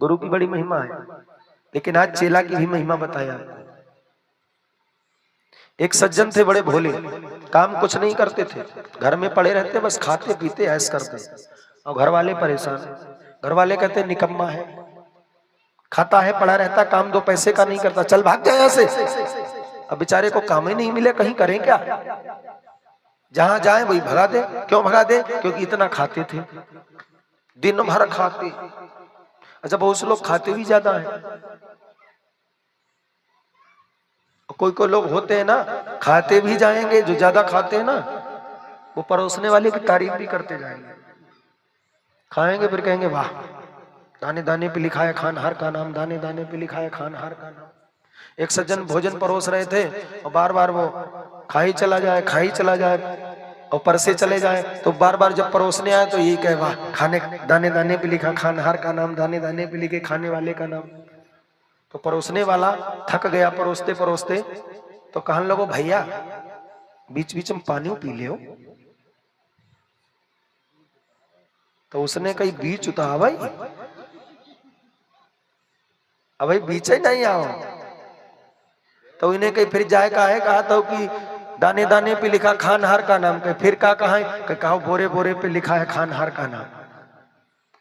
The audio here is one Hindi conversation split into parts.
गुरु की बड़ी महिमा है, लेकिन आज चेला की भी महिमा बताया। एक सज्जन थे बड़े भोले, काम कुछ नहीं करते थे, घर में पड़े रहते, बस खाते पीते ऐश करते, और घर वाले परेशान। घर वाले कहते निकम्मा है, खाता है पड़ा रहता, काम दो पैसे का नहीं करता, चल भाग जाए यहाँ से। अब बेचारे को काम ही नहीं मिले, कहीं करें क्या, जहां जाए वही भगा दे। क्यों भगा दे? क्योंकि इतना खाते थे, दिन भर खाते। अच्छा, बहुत से लोग खाते भी ज्यादा है। कोई कोई लोग होते हैं ना, खाते भी जाएंगे, जो ज्यादा खाते हैं ना वो परोसने वाले की तारीफ भी करते जाएंगे। खाएंगे फिर कहेंगे वाह, दाने दाने पे लिखा है खानहार का नाम, दाने दाने पे लिखा है खानहार का नाम। एक सज्जन भोजन परोस रहे थे और बार बार वो खाई चला जाए, खाई चला जाए, और परसे चले जाए, तो बार बार जब परोसने आए तो यही कहे वाह, खाने दाने दाने पे लिखा खानहार का नाम, दाने दाने पे लिखे खाने वाले का नाम। तो परोसने वाला थक गया परोसते परोसते, तो कहने लगो भैया बीच बीच में पानी पी ले। तो उसने कही बीच उता भाई, अब भाई बीच ही नहीं आओ। तो इन्हें कही फिर जाए का है, कहा तो कि दाने दाने पे लिखा खानहार का नाम, कहे फिर का कहा है, कहा बोरे बोरे पे लिखा है खानहार का नाम।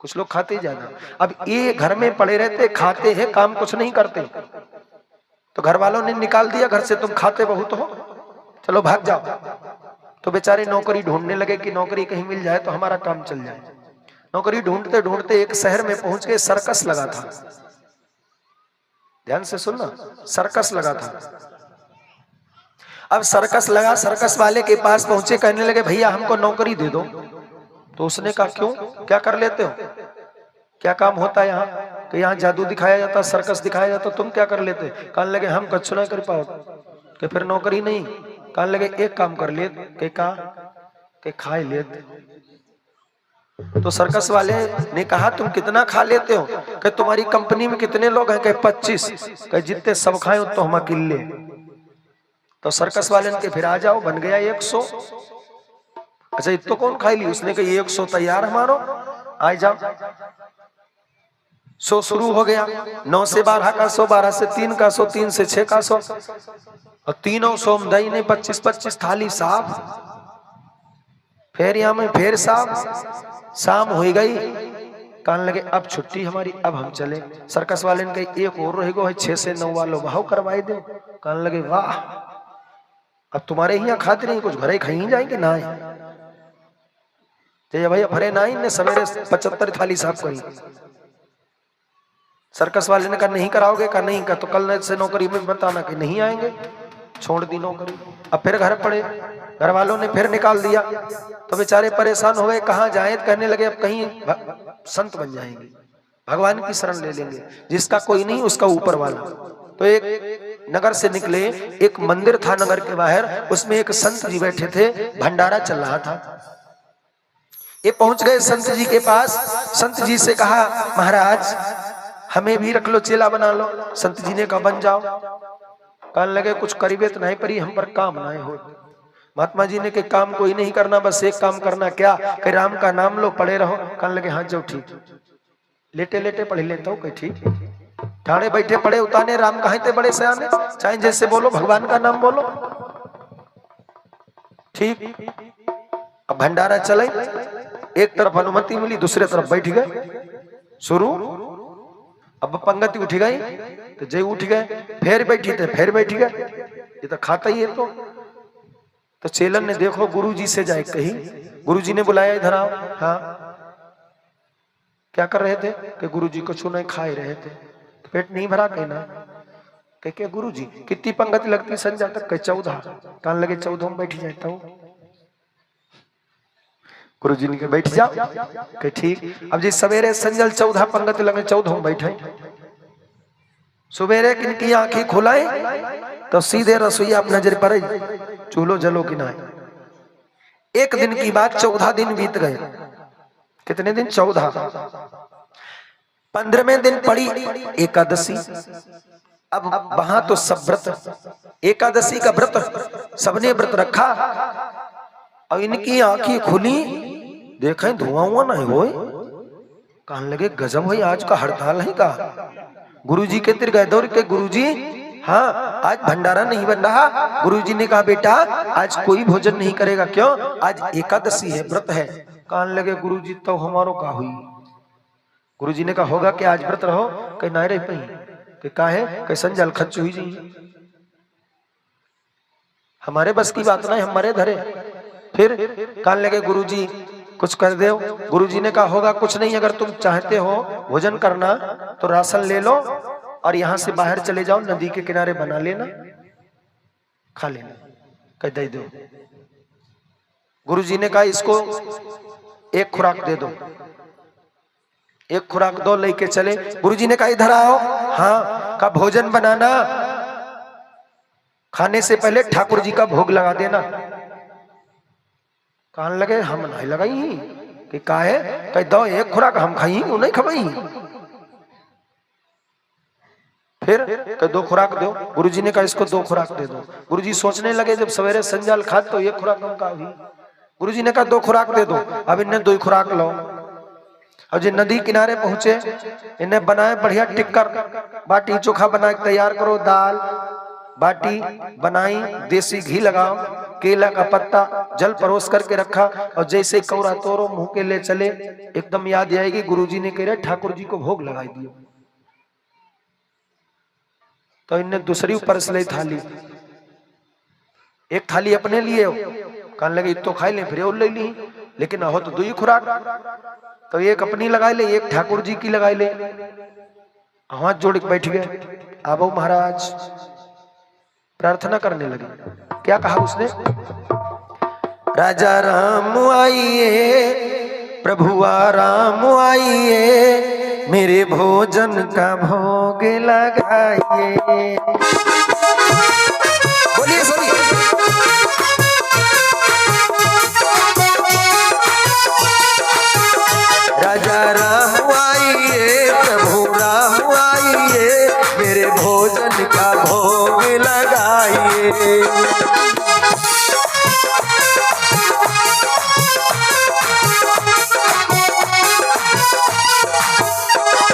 कुछ लोग खाते ही ज्यादा। अब ये घर में पड़े रहते, खाते हैं, काम कुछ नहीं करते, तो घर वालों ने निकाल दिया घर से, तुम खाते बहुत हो, चलो भाग जाओ। तो बेचारे नौकरी ढूंढने लगे कि नौकरी कहीं मिल जाए तो हमारा काम चल जाए। नौकरी ढूंढते ढूंढते एक शहर में पहुंच के सर्कस लगा था। ध्यान से सुनना, सर्कस लगा था। अब सर्कस लगा, सर्कस वाले के पास पहुंचे, कहने लगे भैया हमको नौकरी दे दो। तो उसने कहा क्यों, क्या कर लेते हो, क्या काम होता है यहाँ? कि यहाँ जादू दिखाया जाता, सर्कस दिखाया जाता, तुम क्या कर लेते? कहने लगे हम कछु ना कर पाओ। कि फिर नौकरी नहीं? कहने लगे एक काम कर ले, के खा लेते। तो सर्कस वाले ने कहा तुम कितना खा लेते हो? कि तुम्हारी कंपनी में कितने लोग हैं? कि 25। कि जितने सब खाए तो हम अकेले। तो सर्कस वाले ने फिर आ जाओ, बन गया 100। अच्छा इतो कौन खाई ली? उसने कहा 100 तैयार हमारो, आ जाओ। 100 शुरू हो गया, 9 से 12 का 100, 12 से 3 का 100, 3 से 6 का 100, और तीनों सोमदई ने 25-25 थाली साफ। फिर यहाँ में फिर साफ, शाम हो गई, कहने लगे अब छुट्टी हमारी, अब हम चले। सर्कस वाले ने कहा एक और रहेगो है 6 से 9 वालों बहाव करवाई दो। कहने लगे वाह, अब तुम्हारे यहाँ खाते नहीं, कुछ घरे खाई जाएंगे ना? भाई भरे ना ने सवेरे 75 थाली साफ करी। सर्कस वाले ने कहा नहीं कराओगे? कहा नहीं। का तो कल से नौकरी में बताना कि नहीं आएंगे, छोड़ दी नौकरी। अब फिर घर पड़े, घर वालों ने फिर निकाल दिया, तो बेचारे परेशान हो गए, कहाँ जाए? कहने लगे अब कहीं संत बन जाएंगे, भगवान की शरण ले लेंगे, जिसका कोई नहीं उसका ऊपर वाला। तो एक नगर से निकले, एक मंदिर था नगर के बाहर, उसमें एक संत जी बैठे थे, भंडारा चल रहा था। ये पहुंच गए संत जी के पास। संत जी से कहा महाराज हमें भी रख लो, चेला बना लो। संत जी ने कहा बन जाओ। कहने लगे कुछ करीबे तो नहीं परी, हम पर काम नहीं हो। महात्मा जी ने के काम कोई नहीं करना, बस एक काम करना। क्या? कि राम का नाम लो, पढ़े रहो। कहने लगे हाँ जाओ ठीक, लेटे लेटे पढ़ लेता हूँ। ठीक, ठाणे बैठे पड़े उताने, राम कहाँ थे बड़े सयाने, चाहे जैसे बोलो भगवान का नाम बोलो। ठीक, अब भंडारा चले, एक तरफ अनुमति मिली, दूसरे तरफ बैठ गए शुरू। अब पंगति उठ गई तो जय उठ गए, फिर बैठी थे फिर बैठ गए, ये तो खाता ही है। तो चेलन ने देखो गुरुजी से जाए कही, गुरुजी ने बुलाया इधर आओ। हाँ क्या कर रहे थे? कि गुरुजी कुछ नहीं खाए रहे थे, तो पेट नहीं भरा कहना। क्या गुरुजी कितनी पंगति लगती संध्या तक? 14। कहने लगे 14 में बैठ जाता हूँ। गुरुजी ने बैठ जाओ। कि ठीक। अब जी सवेरे संजल 14 पंगति लगे, 14 में बैठे। सवेरे किनकी आंखें खुलाए तो सीधे रसोईया आप नजर पड़े, चूल्हो जलो कि ना। एक दिन की बात, 14 दिन बीत गए। कितने दिन? 14। 15वें दिन पड़ी एकादशी। अब वहां तो सब व्रत, एकादशी का व्रत सबने व्रत रखा, और इनकी आंखें खुली, देखें धुआं हुआ नहीं हो, कहने लगे गजब भाई, आज का हड़ताल है का? गुरुजी के तिर गए दौड़ के, गुरुजी हाँ आज भंडारा नहीं बन रहा। गुरुजी ने कहा बेटा आज कोई भोजन नहीं करेगा, क्यों? आज एकादशी है, व्रत है। कहने लगे गुरुजी तो हमारो का हुई? गुरुजी ने कहा होगा कि आज व्रत रहो, कहीं ना रह पाई कि काहे कैसन जल खर्च हुई जी, हमारे बस की बात नहीं, हमारे धरे। फिर कहने लगे गुरुजी कुछ कर दो। गुरुजी ने कहा होगा कुछ नहीं, अगर तुम चाहते हो भोजन करना तो राशन ले लो और यहाँ से बाहर चले जाओ, नदी के किनारे बना लेना, खा लेना, कह दे दो। गुरुजी ने कहा इसको एक खुराक दे दो, एक खुराक दो, लेके चले। गुरुजी ने कहा इधर आओ। हाँ, का भोजन बनाना, खाने से पहले ठाकुर जी का भोग लगा देना। कहने लगे हम नहीं लगाई कि काहे? कह दो एक खुराक हम खाई, नहीं खबाई। फिर कह दो खुराक दो। गुरुजी ने कहा इसको दो खुराक दे दो। गुरुजी सोचने लगे जब सवेरे संजाल खा तो एक खुराक हम का हुई। गुरुजी ने कहा दो खुराक दे दो। अब इन्हें दो खुराक लो। अब जो नदी किनारे पहुंचे, इन्हें बनाए बढ़िया टिक्कर, बाटी चोखा बना के तैयार करो, दाल बाटी बनाई, देसी घी लगाओ, केला का पत्ता, जल परोस करके रखा। और जैसे कौरा तोरो मुंह के ले चले, एकदम याद आएगी गुरुजी ने कह रहे ठाकुर जी को भोग लगाई दियो। तो इन्हें दूसरी ऊपर से थाली, एक थाली अपने लिए हो, कहने लगे तो खाई ले, फिर और ले ली, लेकिन हो तो दो ही खुराक, तो एक अपनी लगाई ले, एक ठाकुर जी की लगाई ले। हाथ जोड़ के बैठ गए। आबो महाराज प्रार्थना करने लगे। क्या कहा उसने? राजा राम आइए, प्रभु राम आइए, मेरे भोजन का भोग लगाइए। बोलिए सभी। राजा राम आइए, प्रभु राम आइए, मेरे भोजन का भोग लगाइए।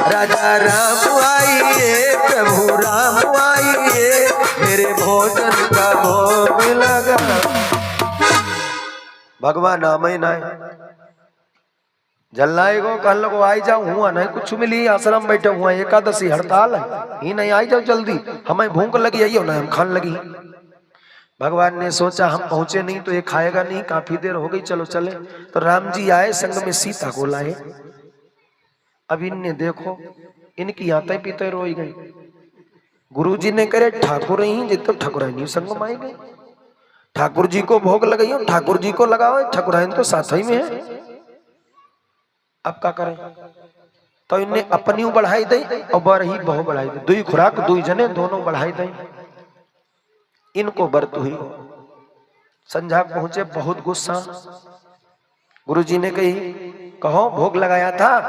राजा राम आइए, प्रभु राम आइए, मेरे भोजन का भोग लगा। भगवान नाम ही ना जल्लाए गो कल लोग आई जाओ हुआ नहीं कुछ मिली, आश्रम बैठे हुआ, एकादशी हड़ताल है ही नहीं, आई जाओ जल्दी, हमें भूख लगी है ना, हम खान लगी। भगवान ने सोचा हम पहुंचे नहीं तो ये खाएगा नहीं, काफी देर हो गई, चलो चले। तो राम जी आए, संग में सीता को लाए। अब इनने देखो इनकी आते पीते रोई गई। गुरु जी ने करे ठाकुर ही जितने ठाकुरानी संग में आई गई, ठाकुर जी को भोग लगाइयो, ठाकुर जी को लगाओ, ठाकुरानी तो साथ ही में है, अब क्या करें? तो इन्हें अपनी बढ़ाई दी और बरही बहु बढ़ाई दी, दुई खुराक दुई जने दोनों बढ़ाई दी। इनको बरत हुई। संझा पहुंचे, बहुत गुस्सा। गुरुजी ने कही कहो भोग लगाया था?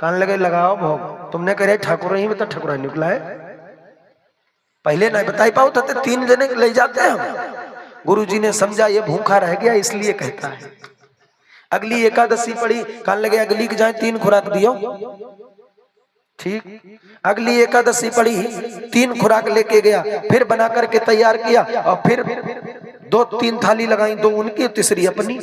कहने लगे लगाओ भोग। तुमने कह रहे ठाकुर ही में तो ठाकुर निकला है, पहले नहीं बताई पाओ तो 3 जने ले जाते हैं हम। गुरुजी ने समझा ये भूखा रह गया इसलिए कहता है। अगली एकादशी पड़ी, कहने लगे अगली की जाए 3 खुराक दियो, ठीक। अगली एकादशी पड़ी, 3 खुराक लेके गया, फिर बना करके तैयार किया और फिर 2-3 थाली लगाई, 2 उनकी तीसरी अपनी,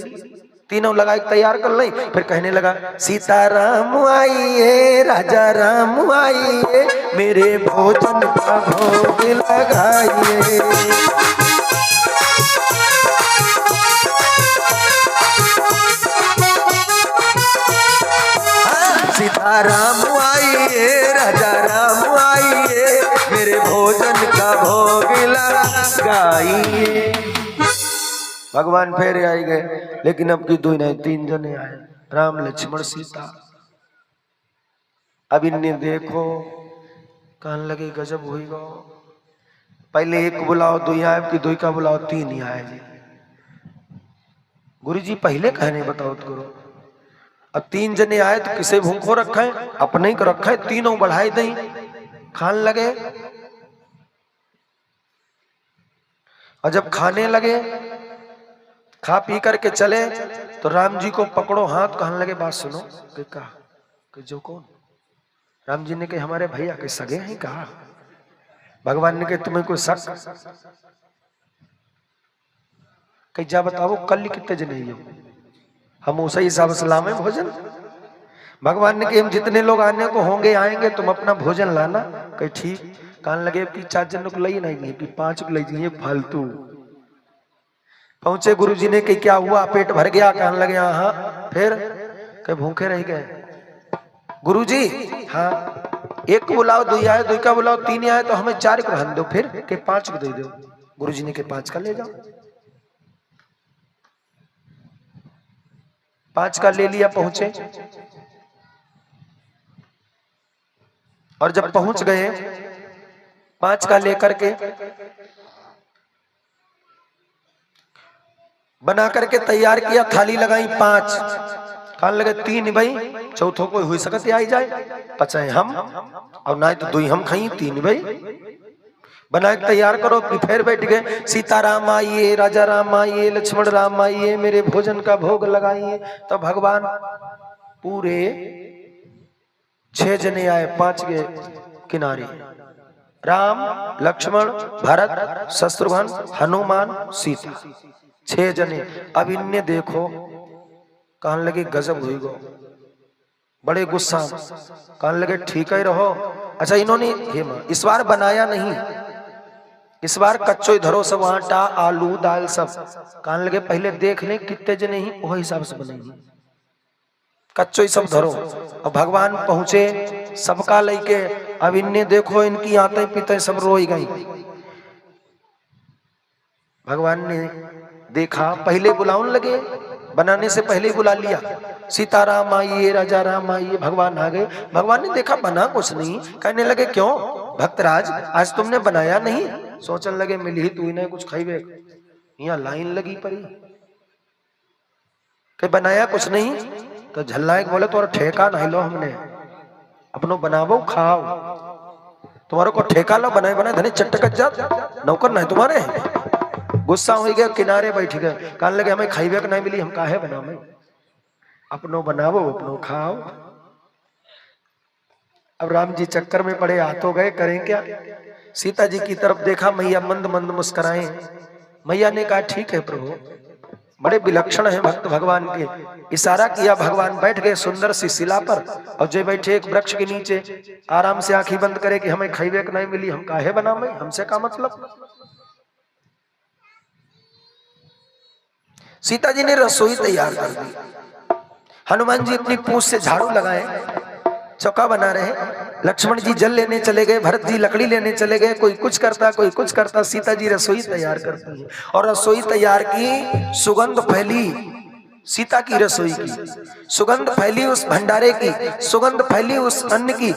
तीनों लगाई तैयार कर ली। फिर कहने लगा सीता राम आइए, राजा राम आइए, मेरे भोजन का भोग लगाइए। सीता राम आइए, राजा राम आइए, मेरे भोजन का भोग लगाइए। भगवान फिर आई गए, लेकिन अब की 2 नहीं 3 जने आए, राम लक्ष्मण सीता। अब इन्हें देखो कहने लगे गजब हुई गो, पहले 1 बुलाओ 2 आए, अब की 2 का बुलाओ 3 ही आए जी। गुरु जी पहले कहने बताओ तो करो। अब 3 जने आए तो किसे भूखो रखा है? अपने ही को रखा है, तीनों बढ़ाई दी, खाने लगे। और जब खाने लगे, खा पी करके चले तो राम जी को पकड़ो हाथ, कहने लगे बात सुनो। कहा कि जो कौन? राम जी ने कहा हमारे भैया के सगे हैं। कहा भगवान ने कहा तुम्हें कोई शक? कहीं जा बताओ कल कितने जने हो, हम उसी हिसाब से लावे भोजन। भगवान ने कहा हम जितने लोग आने को होंगे आएंगे, तुम अपना भोजन लाना। कहीं ठीक। कहने लगे कि 4 जन को लई नहीं कि 5 को लई जाइए फालतू। पहुंचे गुरु जी ने कहा क्या हुआ, पेट भर गया? कहने लगे हाँ। फिर कहीं भूखे रह गए? गुरु जी हाँ, 1 को बुलाओ, 2 आए, 2 का बुलाओ, 3 आए तो हमें 4 को रहने दो, फिर के 5 को दे दो। गुरु जी ने के 5 का ले जाओ। 5 का ले लिया। पहुंचे और जब पहुंच गए 5 का लेकर के बना करके तैयार किया, थाली लगाई 5। कहने लगे 3 भाई, चौथों कोई हुई सकत आई जाए, पचाए हम और ना तो 2 हम खाई, 3 भाई बना के तैयार करो। फिर बैठ गए, सीताराम आइए, राजा राम आइए, लक्ष्मण राम आइए, मेरे भोजन का भोग लगाइए। तो भगवान पूरे 6 जने आए, 5 के किनारे, राम लक्ष्मण भरत शत्रुघ्न हनुमान सीता, 6 जने। अब इनने देखो, कहने लगे गजब हुई गो, बड़े गुस्सा। कहने लगे ठीक ही रहो। अच्छा इन्होंने इस बार बनाया नहीं, इस बार कच्चो धरो, सब आटा आलू दाल सब। कहने लगे पहले देख लें कितने जने ही, वही हिसाब से बनेगी, कच्चो ही सब धरो। और भगवान पहुंचे सबका लेके। अब इनने देखो, इनकी आते पीते सब रोई गई। भगवान ने देखा, पहले बुलाने लगे, बनाने से पहले ही बुला लिया, सीताराम आइए, राजा राम आइए। भगवान आ गए। भगवान ने देखा बना कुछ नहीं। कहने लगे क्यों भक्तराज, आज तुमने बनाया नहीं? सोचने लगे मिली ही तू इन्हें कुछ खाइबे, यहाँ लाइन लगी पड़ी कि बनाया कुछ नहीं। तो झल्लाए बोले तो ठेका नहीं लो, हमने अपनो बनावो खाओ, तुम्हारे को ठेका लो, बनाए बनाए धने चट्टक जा, नौकर नहीं तुम्हारे। गुस्सा हो गया, किनारे बैठ गए। कहने लगे हमें खाइबे नहीं मिली, हम काहे बनावे, अपनो बनावो अपनो खाओ। अब राम जी चक्कर में पड़े, हाथों गए, करें क्या? सीता जी की तरफ देखा, मैया मंद मंद मुस्कुराए। मैया ने कहा ठीक है प्रभु, बड़े विलक्षण हैं भक्त भगवान के। इशारा किया, भगवान बैठ गए सुंदर सी शिला पर, और जो बैठे एक वृक्ष के नीचे, आराम से आंखें बंद करे कि हमें खाइबे नहीं मिली, हम काहे बनावे, हमसे का मतलब। सीता जी ने रसोई तैयार कर दी। हनुमान जी अपनी पूंछ से झाड़ू लगाए, चौका बना रहे। लक्ष्मण जी जल लेने चले गए, भरत जी लकड़ी लेने चले गए, कोई कुछ करता कोई कुछ करता। सीता जी रसोई तैयार करती है, और रसोई तैयार की, सुगंध फैली, सीता की रसोई की सुगंध फैली, उस भंडारे की सुगंध फैली, उस अन्न की।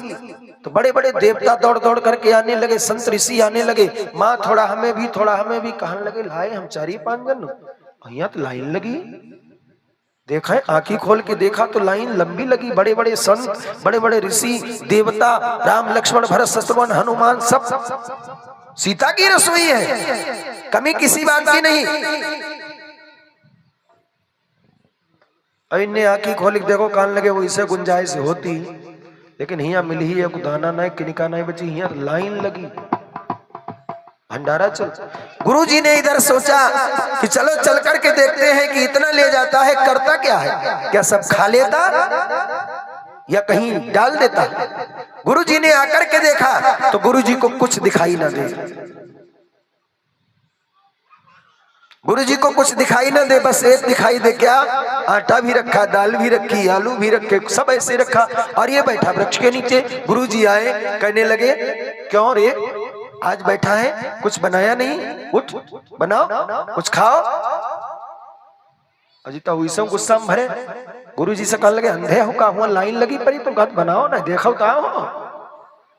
तो बड़े बड़े देवता दौड़ दौड़ करके आने लगे, संत ऋषि आने लगे, माँ थोड़ा हमें भी, थोड़ा हमें भी। कहने लगे लाए हम 4-5 जन, यहाँ तो लाइन लगी। देखा, आंखी खोल के देखा तो लाइन लंबी लगी, बड़े बड़े संत, बड़े बड़े ऋषि देवता, राम लक्ष्मण भरत शत्रुघ्न हनुमान, सब सीता की रसोई है, कमी किसी बात की नहीं। इन्हें आंखी खोल के देखो, कान लगे वो इसे गुंजाइश होती, लेकिन यहाँ मिली ही एक दाना नहीं, किनिका नहीं बची, यहाँ लाइन लगी, भंडारा चल। गुरु जी ने इधर सोचा कि चलो चल करके देखते हैं कि इतना ले जाता है, करता क्या है, क्या सब खा लेता या कहीं डाल देता। गुरु जी ने आकर के देखा तो गुरु जी को कुछ दिखाई न दे, गुरु जी को कुछ दिखाई न दे, बस एक दिखाई दे, क्या, आटा भी रखा, दाल भी रखी, आलू भी रखे, सब ऐसे रखा, और ये बैठा वृक्ष के नीचे। गुरु जी आए, कहने लगे क्यों रे, आज बैठा है, कुछ बनाया नहीं, उठ बनाओ, कुछ खाओ। अजिता हुई सब गुस्सा में भरे। गुरु जी से कहने लगे अंधे हो का, हुआ लाइन लगी पड़ी तो गत बनाओ ना, देखो का हो।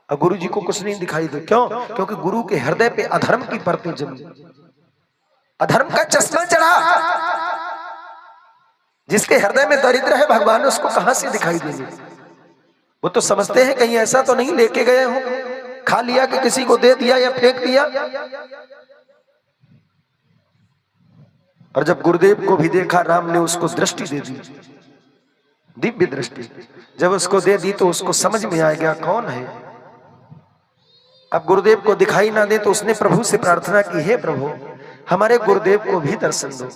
और गुरु जी को कुछ नहीं दिखाई दे, क्यों? क्योंकि गुरु के हृदय पे अधर्म की परतें जमी, अधर्म का चश्मा चढ़ा। जिसके हृदय में दरिद्र है, भगवान उसको कहां से दिखाई देंगे। वो तो समझते हैं कहीं ऐसा तो नहीं लेके गए हो, खा लिया कि किसी को दे दिया या फेंक दिया। और जब गुरुदेव को भी देखा, राम ने उसको दृष्टि दे दी। दिव्य दृष्टि जब उसको दे दी तो उसको समझ में आ गया कौन है। अब गुरुदेव को दिखाई ना दे तो उसने प्रभु से प्रार्थना की, हे प्रभु हमारे गुरुदेव को भी दर्शन दो।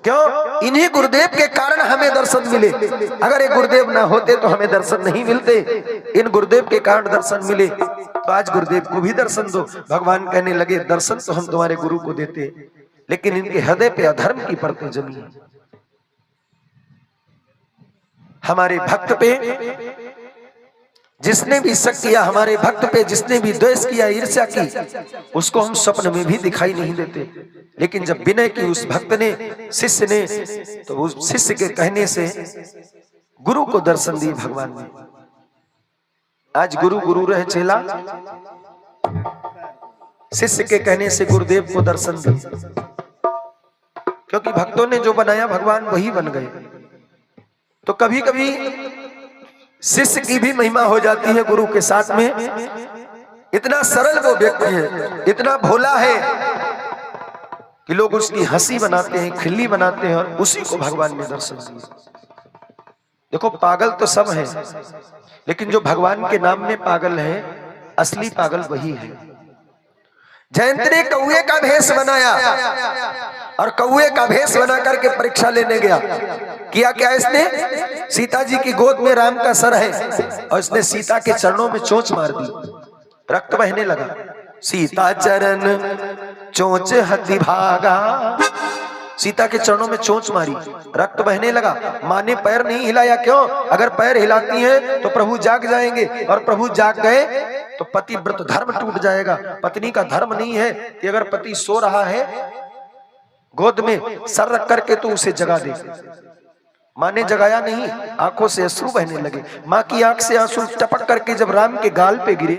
क्यों? इन्हीं गुरुदेव के कारण हमें दर्शन मिले। अगर ये गुरुदेव ना होते तो हमें दर्शन नहीं मिलते, इन गुरुदेव के कारण दर्शन मिले, तो आज गुरुदेव को भी दर्शन दो। भगवान कहने लगे दर्शन तो हम तुम्हारे गुरु को देते, लेकिन इनके हृदय पे अधर्म की परतें जमी है। हमारे भक्त पे जिसने भी शक किया, हमारे भक्त पे जिसने भी द्वेष किया, ईर्ष्या की, उसको हम स्वप्न में भी दिखाई नहीं देते। लेकिन जब विनय की उस भक्त ने, शिष्य ने, तो उस शिष्य के कहने से गुरु को दर्शन दिए भगवान ने। आज गुरु गुरु रहे चेला, शिष्य के कहने से गुरुदेव को दर्शन दिए, क्योंकि भक्तों ने जो बनाया भगवान वही बन गए। तो कभी कभी शिष्य की भी महिमा हो जाती है गुरु के साथ में। इतना सरल वो व्यक्ति है, इतना भोला है कि लोग उसकी हंसी बनाते हैं, खिल्ली बनाते हैं, और उसी को भगवान ने दर्शन दिया। देखो पागल तो सब है, लेकिन जो भगवान के नाम में पागल है, असली पागल वही है। जयंत ने कौए का भेष बनाया और कौए का भेष बना करके परीक्षा लेने गया। किया क्या इसने? सीता जी की गोद में राम का सर है और इसने सीता के चरणों में चोंच मार दी, रक्त बहने लगा। सीता चरण चोंच हति भागा, सीता के चरणों में चोंच मारी, रक्त बहने लगा। मां ने पैर नहीं हिलाया। क्यों? अगर पैर हिलाती हैं तो प्रभु जाग जाएंगे, और प्रभु जाग गए तो पति व्रत धर्म टूट जाएगा। पत्नी का धर्म नहीं है कि अगर पति सो रहा है गोद में सर रख करके तो उसे जगा दे। मां ने जगाया नहीं, आंखों से अश्रु बहने लगे। मां की आंख से आंसू टपक करके जब राम के गाल पे गिरे